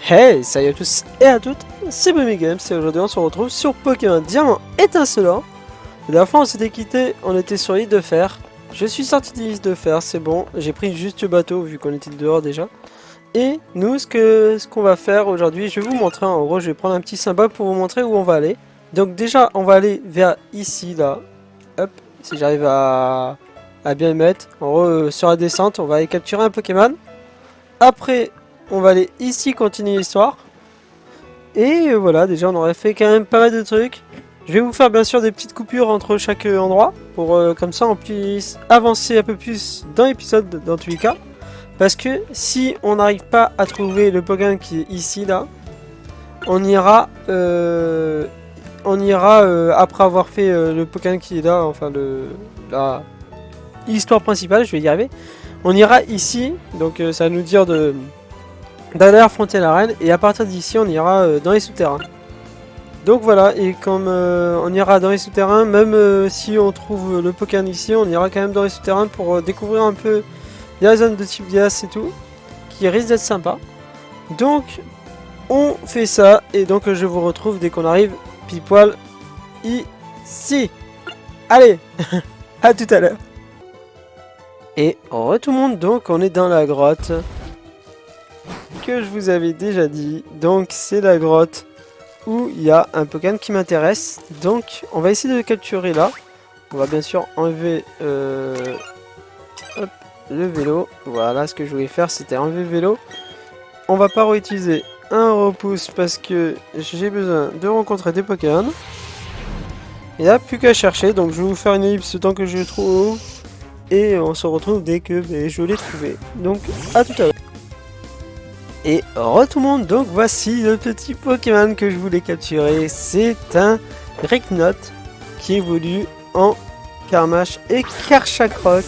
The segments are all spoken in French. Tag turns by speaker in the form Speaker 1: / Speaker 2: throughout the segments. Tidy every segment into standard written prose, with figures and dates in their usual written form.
Speaker 1: Hey, salut à tous et à toutes, c'est Bumi Games et aujourd'hui on se retrouve sur Pokémon Diamant étincelant. La dernière fois on s'était quitté, on était sur l'île de fer. Je suis sorti de l'île de fer, c'est bon, j'ai pris juste le bateau vu qu'on était dehors déjà. Et nous, ce qu'on va faire aujourd'hui, je vais vous montrer, en gros je vais prendre un petit symbole pour vous montrer où on va aller. Donc déjà on va aller vers ici là, hop, si j'arrive à bien le mettre. En gros sur la descente on va aller capturer un Pokémon. Après on va aller ici continuer l'histoire. Et voilà, déjà on aurait fait quand même pas mal de trucs. Je vais vous faire bien sûr des petites coupures entre chaque endroit. Pour comme ça on puisse avancer un peu plus dans l'épisode dans tous les cas. Parce que si on n'arrive pas à trouver le Pokémon qui est ici là, on ira après avoir fait le Pokémon qui est là, enfin l'histoire principale, je vais y arriver. On ira ici, donc ça va nous dire d'aller affronter l'arène, et à partir d'ici on ira dans les souterrains. Donc voilà, et comme on ira dans les souterrains, même si on trouve le Pokémon ici, on ira quand même dans les souterrains pour découvrir un peu la zone de type glace et tout, qui risque d'être sympa. Donc on fait ça, et donc je vous retrouve dès qu'on arrive pile poil ici. Allez, à tout à l'heure. Et tout le monde, donc on est dans la grotte que je vous avais déjà dit. Donc c'est la grotte où il y a un Pokémon qui m'intéresse. Donc on va essayer de le capturer là. On va bien sûr enlever hop, le vélo. Voilà, ce que je voulais faire c'était enlever le vélo. On va pas réutiliser un repousse parce que j'ai besoin de rencontrer des Pokémon. Il n'y a plus qu'à chercher. Donc je vais vous faire une ellipse tant que je le trouve. Et on se retrouve dès que je l'ai trouvé. Donc à tout à l'heure. Et tout le monde, donc voici le petit Pokémon que je voulais capturer. C'est un Ricknot qui évolue en Karmash et Karchakroc.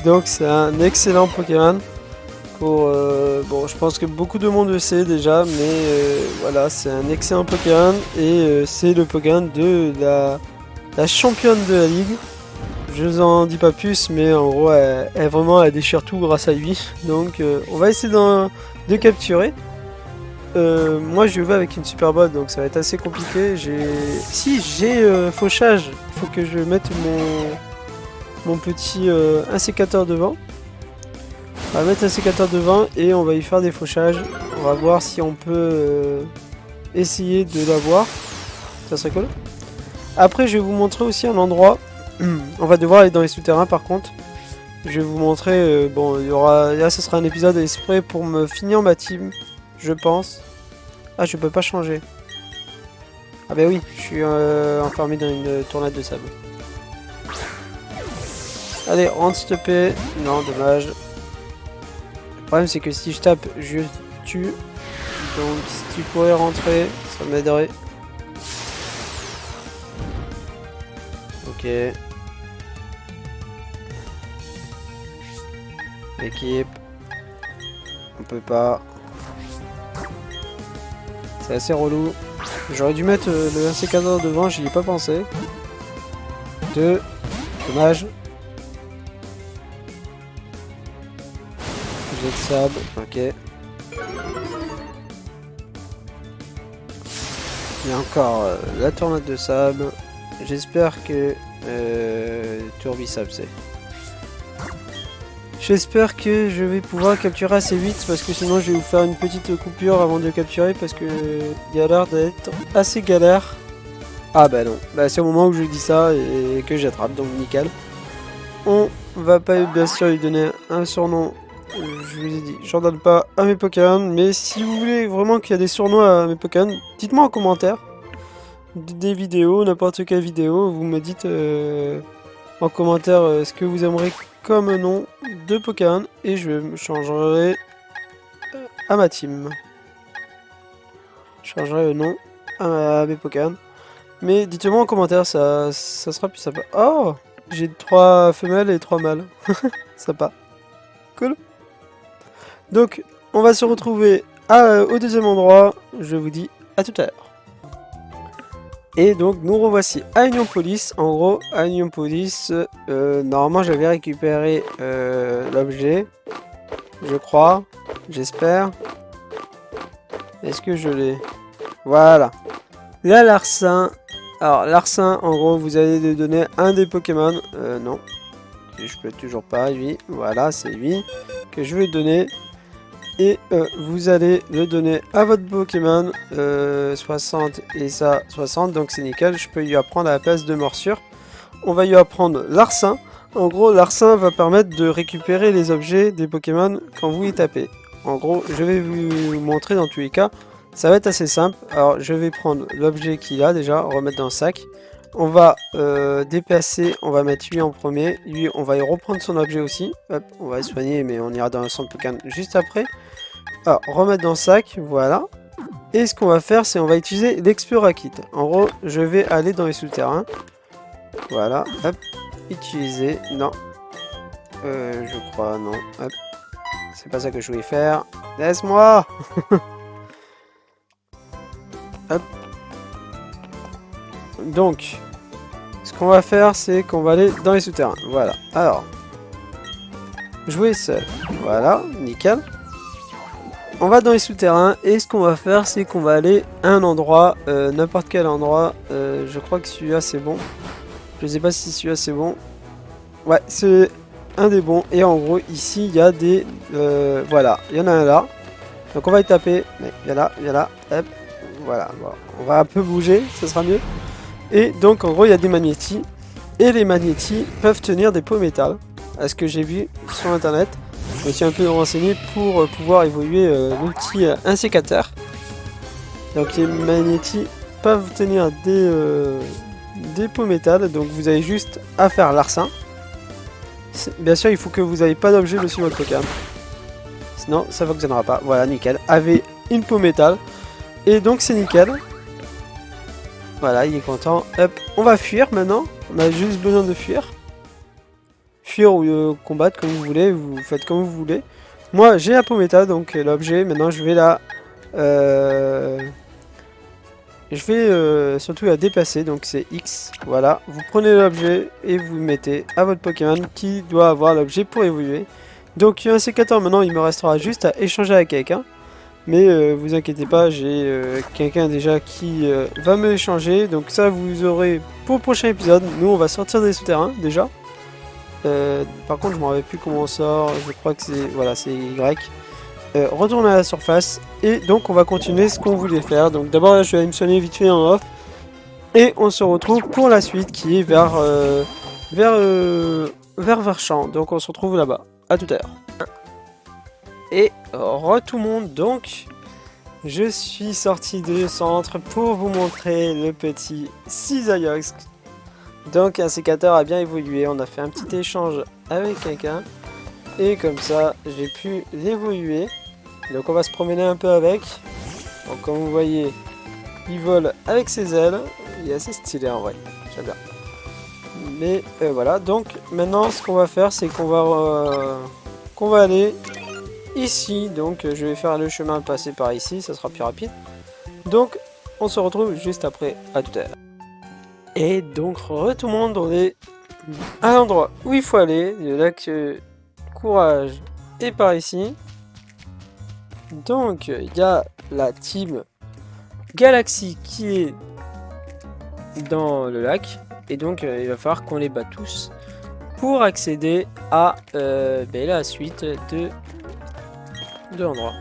Speaker 1: Donc c'est un excellent Pokémon. Pour, bon, je pense que beaucoup de monde le sait déjà, mais voilà, c'est un excellent Pokémon. Et c'est le Pokémon de la championne de la ligue. Je vous en dis pas plus, mais en gros, elle déchire tout grâce à lui. Donc on va essayer de capturer. Moi je vais avec une super botte, donc ça va être assez compliqué. J'ai fauchage, il faut que je mette mon petit insécateur devant. On va mettre un sécateur devant et on va y faire des fauchages. On va voir si on peut essayer de l'avoir. Ça serait cool. Après je vais vous montrer aussi un endroit. On va devoir aller dans les souterrains par contre. Je vais vous montrer, bon, là ce sera un épisode exprès pour me finir ma team, je pense. Ah, je peux pas changer. Ah bah oui, je suis enfermé dans une tornade de sable. Allez, rentre s'il te plaît. Non, dommage. Le problème c'est que si je tape, je tue. Donc si tu pourrais rentrer, ça m'aiderait. Ok. Équipe. On peut pas. C'est assez relou. J'aurais dû mettre le insécateur devant, j'y ai pas pensé. Dommage. Jet de sable, ok. Il y a encore la tornade de sable. J'espère que Turbisable c'est. J'espère que je vais pouvoir capturer assez vite parce que sinon je vais vous faire une petite coupure avant de le capturer parce que il a l'air d'être assez galère. Ah bah non, bah c'est au moment où je dis ça et que j'attrape, donc nickel. On va pas bien sûr lui donner un surnom, je vous ai dit, j'en donne pas à mes Pokémon, mais si vous voulez vraiment qu'il y a des surnoms à mes Pokémon, dites-moi en commentaire. Des vidéos, n'importe quelle vidéo, vous me dites en commentaire ce que vous aimeriez comme nom de Pokémon et je me changerai à ma team. Je changerai le nom à mes Pokémon. Mais dites-moi en commentaire, ça sera plus sympa. Oh, j'ai 3 femelles et 3 mâles. Sympa. Cool. Donc, on va se retrouver au deuxième endroit. Je vous dis à tout à l'heure. Et donc nous revoici à Union Police. En gros, à Union Police, normalement j'avais récupéré l'objet, je crois, j'espère. Est-ce que je l'ai? Voilà. Là, Larcin. Alors, Larcin, en gros, vous allez lui donner un des Pokémon. Non. Je peux toujours pas, lui. Voilà, c'est lui que je vais donner. Et vous allez le donner à votre Pokémon. 60 et ça, 60. Donc, c'est nickel. Je peux lui apprendre à la place de morsure. On va lui apprendre Larcin. En gros, Larcin va permettre de récupérer les objets des Pokémon quand vous y tapez. En gros, je vais vous montrer dans tous les cas. Ça va être assez simple. Alors, je vais prendre l'objet qu'il a déjà, remettre dans le sac. On va déplacer, on va mettre lui en premier. Lui, on va y reprendre son objet aussi. Hop, on va le soigner, mais on ira dans le centre Pokémon juste après. Alors, remettre dans le sac, voilà. Et ce qu'on va faire, c'est on va utiliser l'Explora Kit. En gros, je vais aller dans les souterrains. Voilà, hop. Utiliser, non. Je crois, non. Hop. C'est pas ça que je voulais faire. Laisse-moi. Hop. Donc, ce qu'on va faire, c'est qu'on va aller dans les souterrains. Voilà. Alors, jouer seul. Voilà, nickel. On va dans les souterrains et ce qu'on va faire, c'est qu'on va aller à un endroit, n'importe quel endroit. Je crois que celui-là, c'est bon. Je sais pas si celui-là, c'est bon. Ouais, c'est un des bons. Et en gros, ici, il y a des... voilà, il y en a un là. Donc on va y taper. Mais il y a là, hop. Voilà, bon. On va un peu bouger, ça sera mieux. Et donc en gros il y a des magnétis. Et les magnétis peuvent tenir des pots métal. À ce que j'ai vu sur internet. Je me suis un peu renseigné pour pouvoir évoluer l'outil insécateur. Donc les magnétis peuvent tenir des pots métal. Donc vous avez juste à faire Larcin. Bien sûr il faut que vous n'ayez pas d'objet dessus votre Pokémon. Sinon ça ne fonctionnera pas. Voilà, nickel. Avez une peau métal. Et donc c'est nickel. Voilà, il est content. Hop, on va fuir maintenant. On a juste besoin de fuir. Fuir ou combattre comme vous voulez. Vous faites comme vous voulez. Moi, j'ai la peau métal, donc l'objet. Maintenant, je vais la... je vais surtout la déplacer. Donc c'est X. Voilà. Vous prenez l'objet et vous le mettez à votre Pokémon qui doit avoir l'objet pour évoluer. Donc un sécateur maintenant, il me restera juste à échanger avec quelqu'un. Mais vous inquiétez pas, j'ai quelqu'un déjà qui va me l'échanger. Donc ça vous aurez pour le prochain épisode. Nous on va sortir des souterrains déjà. Par contre je me rappelle plus comment on sort. Je crois que c'est... Voilà, c'est Y. Retourner à la surface. Et donc on va continuer ce qu'on voulait faire. Donc d'abord je vais me soigner vite fait en off. Et on se retrouve pour la suite qui est vers Champ. Donc on se retrouve là-bas. A tout à l'heure. Et tout le monde, donc je suis sorti du centre pour vous montrer le petit Cisaillux. Donc un sécateur a bien évolué, on a fait un petit échange avec quelqu'un et comme ça j'ai pu l'évoluer. Donc on va se promener un peu avec. Donc comme vous voyez, il vole avec ses ailes, il est assez stylé en vrai, j'aime bien. Mais voilà, donc maintenant ce qu'on va faire c'est qu'on va aller ici, donc je vais faire le chemin passer par ici, ça sera plus rapide. Donc on se retrouve juste après, à tout à l'heure. Et donc tout le monde, on est à l'endroit où il faut aller, le lac Courage est par ici. Donc il y a la team Galaxy qui est dans le lac, et donc il va falloir qu'on les batte tous pour accéder à la suite de l'endroit.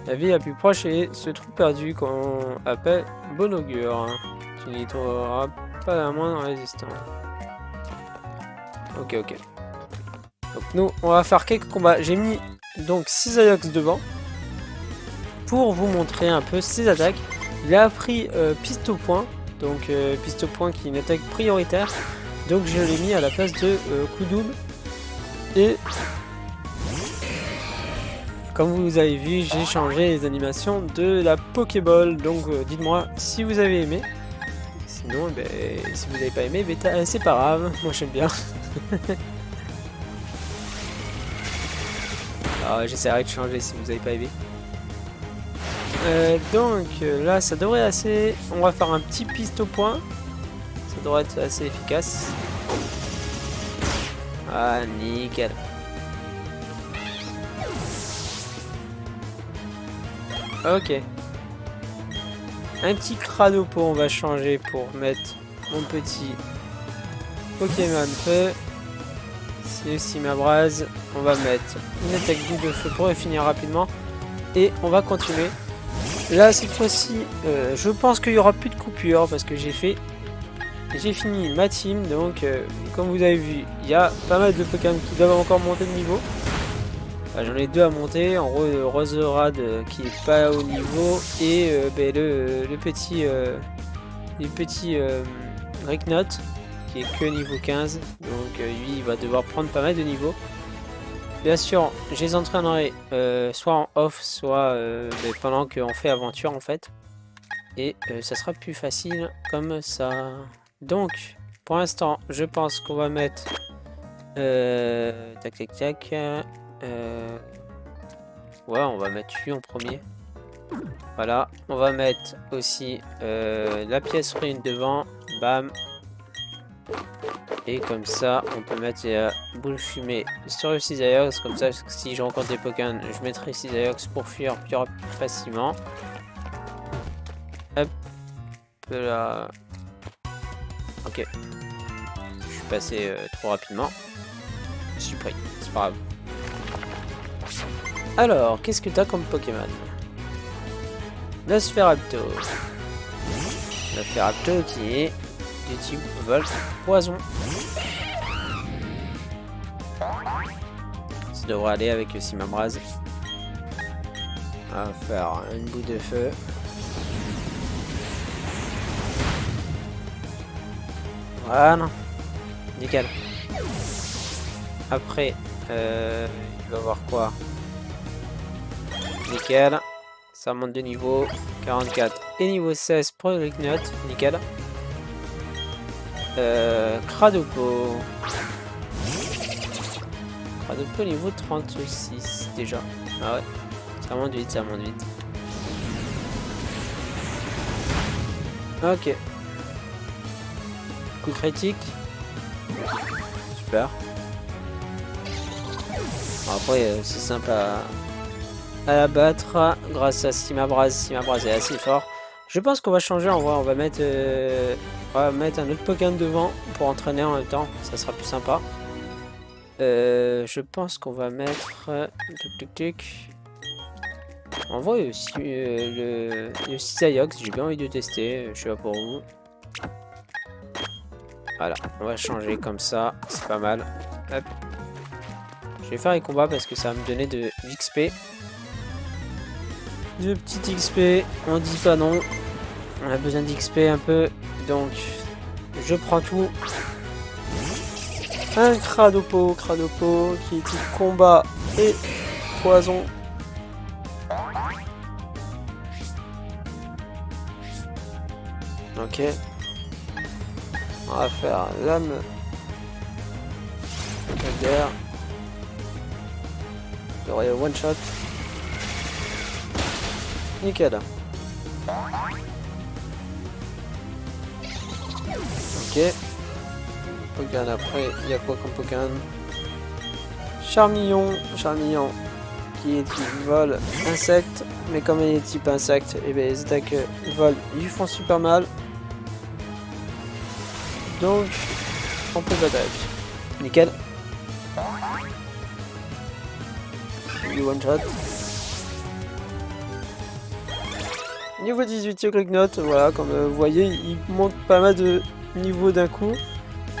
Speaker 1: La ville la plus proche est ce trou perdu qu'on appelle Bon Augure. Tu n'y trouveras pas la moindre résistance. Ok. Donc nous, on va faire quelques combats. J'ai mis donc Cisaillux devant pour vous montrer un peu ses attaques. Il a appris piste au point. Donc piste au point qui est une attaque prioritaire. Donc je l'ai mis à la place de coup double. Et comme vous avez vu, j'ai changé les animations de la Pokéball. Donc dites-moi si vous avez aimé. Sinon, si vous n'avez pas aimé, c'est pas grave. Moi j'aime bien. Alors j'essaierai de changer si vous n'avez pas aimé. Donc là ça devrait assez... On va faire un petit piste au point. Ça devrait être assez efficace. Ah nickel. Ok, un petit Cradopo, on va changer pour mettre mon petit Pokémon Feu. C'est aussi ma brase. On va mettre une attaque boule de feu pour le finir rapidement. Et on va continuer. Là, cette fois-ci, je pense qu'il n'y aura plus de coupure parce que j'ai fini ma team. Donc, comme vous avez vu, il y a pas mal de Pokémon qui doivent encore monter de niveau. J'en ai 2 à monter. En gros, le Roserad qui est pas au niveau. Et le petit Ricknot qui est que niveau 15. Donc, lui, il va devoir prendre pas mal de niveaux. Bien sûr, je les entraînerai soit en off, soit pendant qu'on fait aventure en fait. Et ça sera plus facile comme ça. Donc, pour l'instant, je pense qu'on va mettre... tac, tac, tac. Ouais, on va mettre lui en premier. Voilà, on va mettre aussi la pièce rune devant. Bam. Et comme ça, on peut mettre la boule fumée sur le Cisaillux. Comme ça, si je rencontre des Pokémon, je mettrai Cisaillux pour fuir plus facilement. Hop. Là. Ok. Je suis passé trop rapidement. Je suis pris. C'est pas grave. Alors, qu'est-ce que t'as comme Pokémon? Nosferapto. Nosferapto qui est du type vol poison. Ça devrait aller avec le Simamraz. On va faire une boule de feu. Voilà. Nickel. Après, il va voir quoi? Nickel. Ça monte de niveau 44 et niveau 16 pour le Ricknot. Nickel. Cradopo. Cradopo niveau 36 déjà. Ah ouais. Ça monte vite, ça monte vite. Ok. Coup critique. Super. Après, c'est sympa à abattre grâce à Simabraz. Simabraz est assez fort. Je pense qu'on va changer en vrai. On va mettre un autre Pokémon devant pour entraîner en même temps. Ça sera plus sympa. Je pense qu'on va mettre... En vrai aussi le Cisaillux, j'ai bien envie de tester. Je suis là pour vous. Voilà, on va changer comme ça. C'est pas mal. Hop. Je vais faire les combats parce que ça va me donner de l'XP. De petits XP, on dit pas non. On a besoin d'XP un peu. Donc, je prends tout. Un Cradopo qui est type combat et poison. Ok. On va faire lame d'air. J'aurai one shot. Nickel. Ok. Pokémon après, il y a quoi comme Pokémon? Charmillon qui est type vol insecte, mais comme il est type insecte, et bien les attaques vol lui font super mal. Donc on peut l'attaquer. Nickel. Du one shot. Niveau 18 Ricknot, voilà, comme vous voyez, il monte pas mal de niveaux d'un coup.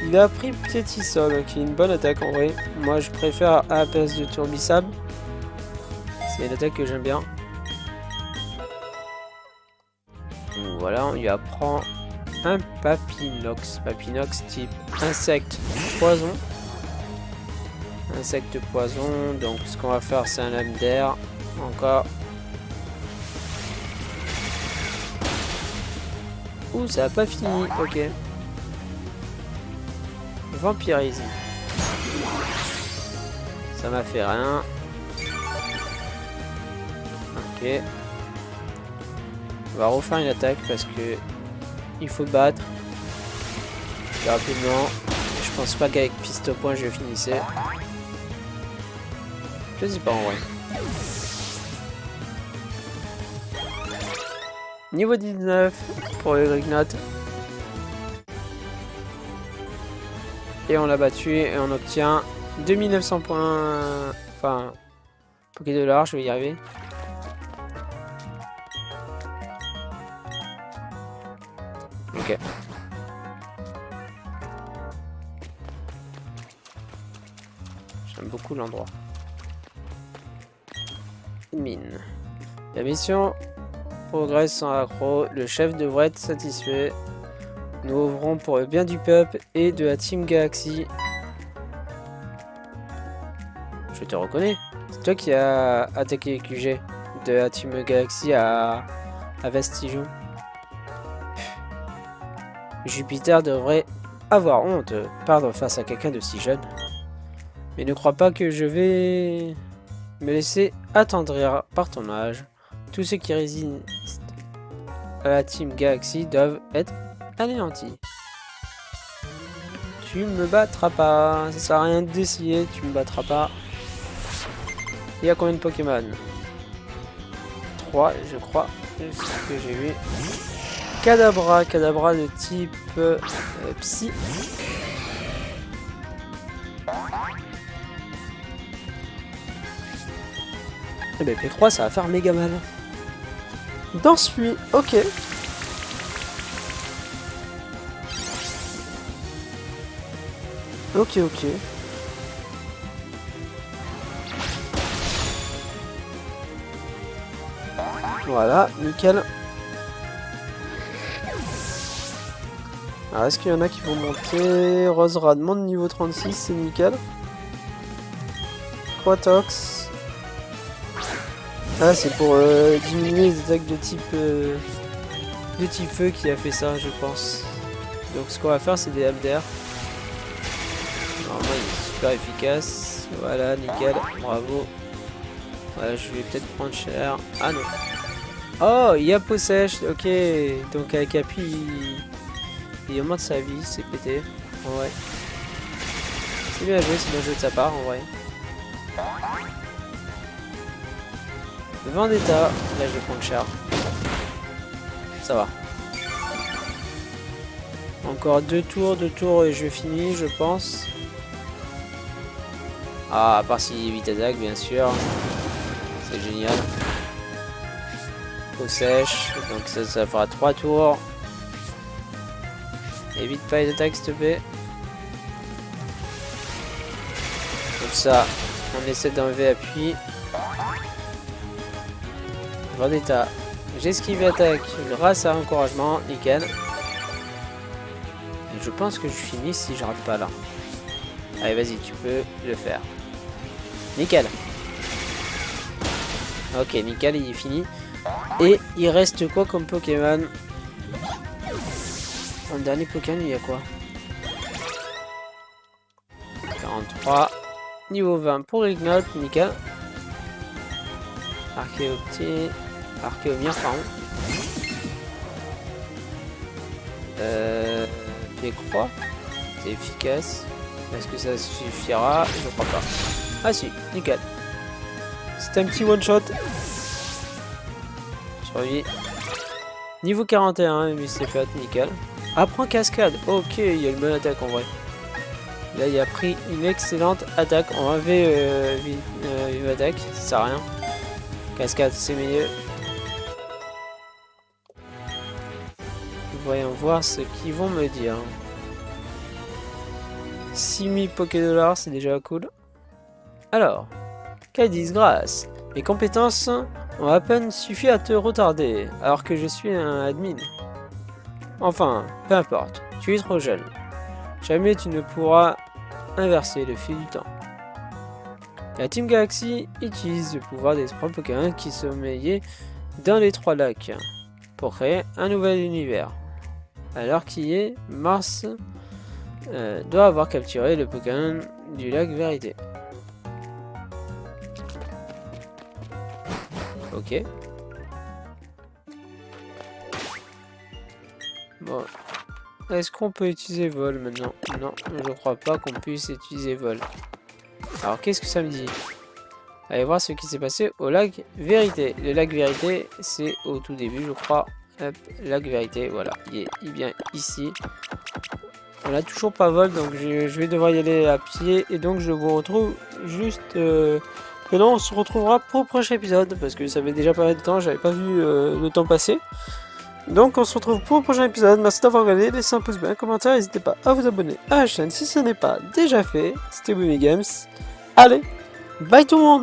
Speaker 1: Il a pris Piétisol, qui est une bonne attaque en vrai. Moi je préfère à la place de Turbisab. C'est une attaque que j'aime bien. Donc voilà, on lui apprend un Papinox. Papinox type insecte poison. Insecte poison, donc ce qu'on va faire c'est un lame d'air. Encore. Ouh, ça a pas fini, ok. Vampirisme. Ça m'a fait rien. Ok. On va refaire une attaque parce que il faut battre. Et rapidement. Je pense pas qu'avec piste au point je finissais. Je sais pas en vrai. Niveau 19 pour le Grignot. Et on l'a battu et on obtient 2900 points. Enfin, Pokédollars, je vais y arriver. Ok. J'aime beaucoup l'endroit. Mine. La mission progresse sans accroc. Le chef devrait être satisfait. Nous ouvrons pour le bien du peuple et de la Team Galaxy. Je te reconnais. C'est toi qui as attaqué les QG de la Team Galaxy à Vestigium. Jupiter devrait avoir honte. Pardre face à quelqu'un de si jeune. Mais ne crois pas que je vais me laisser attendrir par ton âge. Tous ceux qui résistent à la Team Galaxy doivent être anéantis. Tu me battras pas. Ça sert à rien d'essayer. Tu me battras pas. Il y a combien de Pokémon? 3, je crois. C'est ce que j'ai vu. Kadabra. Kadabra de type Psy. Et ben P3, ça va faire méga mal. Danse-lui. Ok. Ok. Voilà, nickel. Alors, est-ce qu'il y en a qui vont monter? Rose Radmond, niveau 36, c'est nickel. Quatox. Ah, c'est pour diminuer les attaques de type feu qui a fait ça, je pense. Donc, ce qu'on va faire, c'est des MDR. Normalement, il est super efficace. Voilà, nickel, bravo. Voilà, je vais peut-être prendre cher. Ah non. Oh, il y a peau sèche, ok. Donc avec appui, il augmente sa vie, c'est pété. En vrai. C'est bien joué de sa part, en vrai. Vendetta, là je vais prendre cher. Ça va. Encore deux tours et je finis, je pense. Ah, à part si vite attaque, bien sûr. C'est génial. Peau sèche, donc ça fera 3 tours. Évite pas les attaques s'il te plaît. Comme ça, on essaie d'enlever appui. Vendetta. J'esquive attaque grâce à encouragement, nickel. Et je pense que je finis si je rate pas là. Allez vas-y, tu peux le faire. Nickel. Ok, nickel, il est fini. Et il reste quoi comme Pokémon? Dans le dernier Pokémon, il y a quoi? 43. Niveau 20 pour Ignite, nickel. Archéoptile. Archéomir, pardon. P-Croix. C'est efficace. Est-ce que ça suffira? Je crois pas. Ah si, nickel. C'est un petit one-shot. Survie. Niveau 41, mais c'est fait, nickel. Apprends cascade. Ok, il y a une bonne attaque en vrai. Là, il a pris une excellente attaque. On va enlever une attaque, ça sert à rien. Cascade, c'est mieux. Voyons voir ce qu'ils vont me dire. 6000 Pokédollars, c'est déjà cool. Alors, quelle disgrâce. Mes compétences ont à peine suffi à te retarder, alors que je suis un admin. Enfin, peu importe, tu es trop jeune. Jamais tu ne pourras inverser le fil du temps. La Team Galaxy utilise le pouvoir des 3 Pokémon qui sommeillaient dans les 3 lacs pour créer un nouvel univers. Alors qui est Mars doit avoir capturé le Pokémon du lac Vérité. Ok. Bon. Est-ce qu'on peut utiliser vol maintenant? Non, je crois pas qu'on puisse utiliser vol. Alors qu'est-ce que ça me dit? Allez voir ce qui s'est passé au lac Vérité. Le lac Vérité, c'est au tout début, je crois. Hop, lac vérité, voilà, il est bien ici. On a toujours pas vol, donc je vais devoir y aller à pied. Et donc je vous retrouve juste... Maintenant on se retrouvera pour le prochain épisode, parce que ça fait déjà pas mal de temps, j'avais pas vu le temps passer. Donc on se retrouve pour le prochain épisode. Merci d'avoir regardé, laissez un pouce bleu, un commentaire, n'hésitez pas à vous abonner à la chaîne si ce n'est pas déjà fait. C'était Wimmy Games. Allez, bye tout le monde.